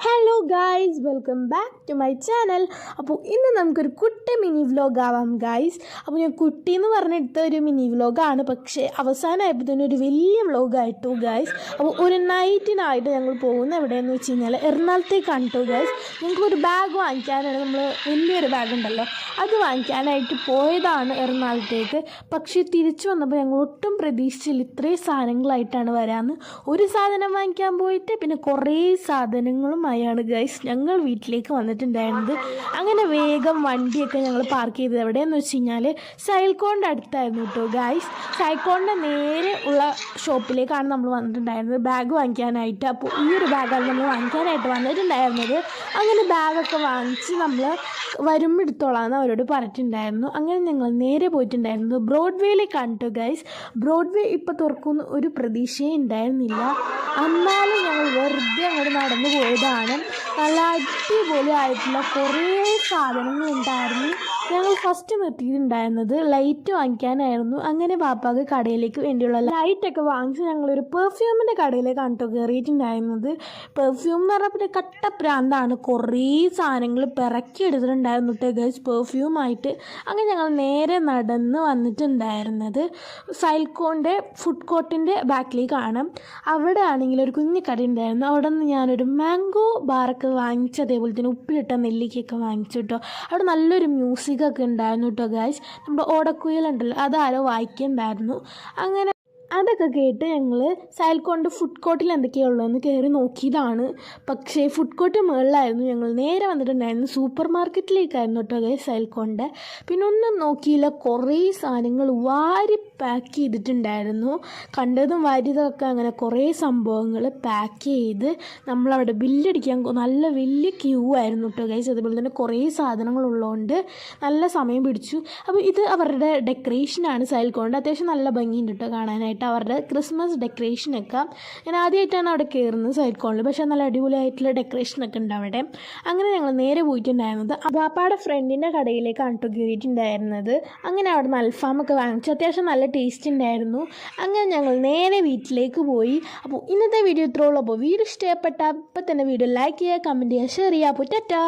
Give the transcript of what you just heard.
Hello guys, welcome back to my channel. അപ്പോൾ ഇന്ന് നമുക്കൊരു കുട്ടി മിനി വ്ലോഗ് ആവാം ഗായ്സ്. അപ്പോൾ ഞാൻ കുട്ടി എന്ന് പറഞ്ഞെടുത്ത ഒരു മിനി വ്ലോഗാണ്, പക്ഷേ അവസാനമായപ്പോൾ തന്നെ ഒരു വലിയ വ്ലോഗായിട്ടു ഗായ്സ്. അപ്പോൾ ഒരു നൈറ്റിനായിട്ട് ഞങ്ങൾ പോകുന്നത് എവിടെയെന്ന് വെച്ച് കഴിഞ്ഞാൽ എറണാകുളത്തേക്കാണ് കേട്ടോ ഗായ്സ്. ഞങ്ങൾക്കൊരു ബാഗ് വാങ്ങിക്കാനാണ്, നമ്മൾ വലിയൊരു ബാഗ് ഉണ്ടല്ലോ അത് വാങ്ങിക്കാനായിട്ട് പോയതാണ് എറണാകുളത്തേക്ക്. പക്ഷേ തിരിച്ചു വന്നപ്പോൾ ഞങ്ങൾ ഒട്ടും പ്രതീക്ഷിച്ചില്ല ഇത്രയും സാധനങ്ങളായിട്ടാണ് വരാമെന്ന്. ഒരു സാധനം വാങ്ങിക്കാൻ പോയിട്ട് പിന്നെ കുറേ സാധനങ്ങളുമായാണ് ഗൈസ് ഞങ്ങൾ വീട്ടിലേക്ക് വന്നിട്ടുണ്ടായിരുന്നത്. അങ്ങനെ വേഗം വണ്ടിയൊക്കെ ഞങ്ങൾ പാർക്ക് ചെയ്തത് എവിടെയെന്ന് വെച്ച് കഴിഞ്ഞാൽ സൈൽക്കോണിൻ്റെ അടുത്തായിരുന്നു കേട്ടോ ഗൈസ്. സൈൽക്കോണിൻ്റെ നേരെ ഉള്ള ഷോപ്പിലേക്കാണ് നമ്മൾ വന്നിട്ടുണ്ടായിരുന്നത് ബാഗ് വാങ്ങിക്കാനായിട്ട്. അപ്പോൾ ഈ ഒരു ബാഗാണ് നമ്മൾ വാങ്ങിക്കാനായിട്ട് വന്നിട്ടുണ്ടായിരുന്നത്. അങ്ങനെ ബാഗൊക്കെ വാങ്ങിച്ച് നമ്മൾ വരുമ്പോൾ എടുത്തോളാമെന്ന് അവരോട് പറഞ്ഞിട്ടുണ്ടായിരുന്നു. അങ്ങനെ ഞങ്ങൾ നേരെ പോയിട്ടുണ്ടായിരുന്നത് ബ്രോഡ്വേയിലേക്കാണ് കേട്ടോ ഗൈസ്. ബ്രോഡ്വേ ഇപ്പോൾ തുറക്കുന്ന ഒരു പ്രതീക്ഷയും ഉണ്ടായിരുന്നില്ല, എന്നാലും ഞങ്ങൾ വെറുതെ അങ്ങോട്ട് നടന്നു പോയതാണ്. നല്ല അടിപൊളിയായിട്ടുള്ള കുറേ സാധനങ്ങളുണ്ടായിരുന്നു. ഞങ്ങൾ ഫസ്റ്റ് നിർത്തിയിട്ടുണ്ടായിരുന്നത് ലൈറ്റ് വാങ്ങിക്കാനായിരുന്നു. അങ്ങനെ പാപ്പാക്ക് കടയിലേക്ക് വേണ്ടിയുള്ള ലൈറ്റൊക്കെ വാങ്ങിച്ച് ഞങ്ങളൊരു പെർഫ്യൂമിൻ്റെ കടയിലേക്കാണ് കേട്ടോ കയറിയിട്ടുണ്ടായിരുന്നത്. പെർഫ്യൂം എന്ന് പറഞ്ഞാൽ പിന്നെ കട്ട പ്രാന്താണ്, കുറേ സാധനങ്ങൾ പിറക്കി എടുത്തിട്ടുണ്ടായിരുന്നു കേട്ടോ ഗൈസ് പെർഫ്യൂമായിട്ട്. അങ്ങനെ ഞങ്ങൾ നേരെ നടന്ന് വന്നിട്ടുണ്ടായിരുന്നത് സൈൽക്കോണിൻ്റെ ഫുഡ് കോർട്ടിൻ്റെ ബാക്കിലേക്കാണ്. അവിടെ ആണെങ്കിൽ ഒരു കുഞ്ഞു കട ഉണ്ടായിരുന്നു. അവിടെ നിന്ന് ഞാനൊരു മാംഗോ ബാറൊക്കെ വാങ്ങിച്ചു, അതേപോലെ തന്നെ ഉപ്പിലിട്ട നെല്ലിക്കയൊക്കെ വാങ്ങിച്ചു കേട്ടോ. അവിടെ നല്ലൊരു മ്യൂസിക്കൊക്കെ ഉണ്ടായിരുന്നു കേട്ടോ ഗൈസ്. നമ്മുടെ ഓടക്കുയിലുണ്ടല്ലോ അതാരോ വായിക്കുന്നുണ്ടായിരുന്നു. അങ്ങനെ അതൊക്കെ കേട്ട് ഞങ്ങൾ സൈൽക്കോണിൻ്റെ ഫുഡ് കോർട്ടിൽ എന്തൊക്കെയുള്ളതെന്ന് കയറി നോക്കിയതാണ്. പക്ഷേ ഫുഡ് കോർട്ട് മുകളിലായിരുന്നു. ഞങ്ങൾ നേരെ വന്നിട്ടുണ്ടായിരുന്നു സൂപ്പർ മാർക്കറ്റിലേക്കായിരുന്നു കേട്ടോ ഗൈസ് സൈൽക്കോണിൻ്റെ. പിന്നെ ഒന്നും നോക്കിയില്ല, കുറേ സാധനങ്ങൾ വാരി പാക്ക് ചെയ്തിട്ടുണ്ടായിരുന്നു. കണ്ടതും വാരിയതൊക്കെ അങ്ങനെ കുറേ സംഭവങ്ങൾ പാക്ക് ചെയ്ത് നമ്മളവിടെ ബില്ലടിക്കാൻ നല്ല വലിയ ക്യൂ ആയിരുന്നു കേട്ടോ ഗൈസ്. അതുപോലെ തന്നെ കുറേ സാധനങ്ങളുള്ളതുകൊണ്ട് നല്ല സമയം പിടിച്ചു. അപ്പോൾ ഇത് അവരുടെ ഡെക്കറേഷനാണ് സൈൽക്കോണിൻ്റെ. അത്യാവശ്യം നല്ല ഭംഗിയുണ്ട് കേട്ടോ കാണാനായിട്ട്. അവരുടെ ക്രിസ്മസ് ഡെക്കറേഷനൊക്കെ ഞാൻ ആദ്യമായിട്ടാണ് അവിടെ കയറുന്നത് സൈൽക്കോണിൽ, പക്ഷേ നല്ല അടിപൊളിയായിട്ടുള്ള ഡെക്കറേഷനൊക്കെ ഉണ്ട് അവിടെ. അങ്ങനെ ഞങ്ങൾ നേരെ പോയിട്ടുണ്ടായിരുന്നത് അപ്പാപ്പയുടെ ഫ്രണ്ടിൻ്റെ കടയിലേക്കാണ് കേട്ടോ കയറിയിട്ടുണ്ടായിരുന്നത്. അങ്ങനെ അവിടെ നിന്ന് അൽഫാമൊക്കെ വാങ്ങിച്ചു, അത്യാവശ്യം നല്ല ടേസ്റ്റ് ഉണ്ടായിരുന്നു. അങ്ങനെ ഞങ്ങൾ നേരെ വീട്ടിലേക്ക് പോയി. അപ്പോൾ ഇന്നത്തെ വീഡിയോ ഇത്രേ ഉള്ളൂ. അപ്പോൾ വീഡിയോ ഇഷ്ടപ്പെട്ട അപ്പം തന്നെ വീഡിയോ ലൈക്ക് ചെയ്യുക, കമൻറ്റ് ചെയ്യുക, ഷെയർ ചെയ്യുക. അപ്പോൾ ടാറ്റാ.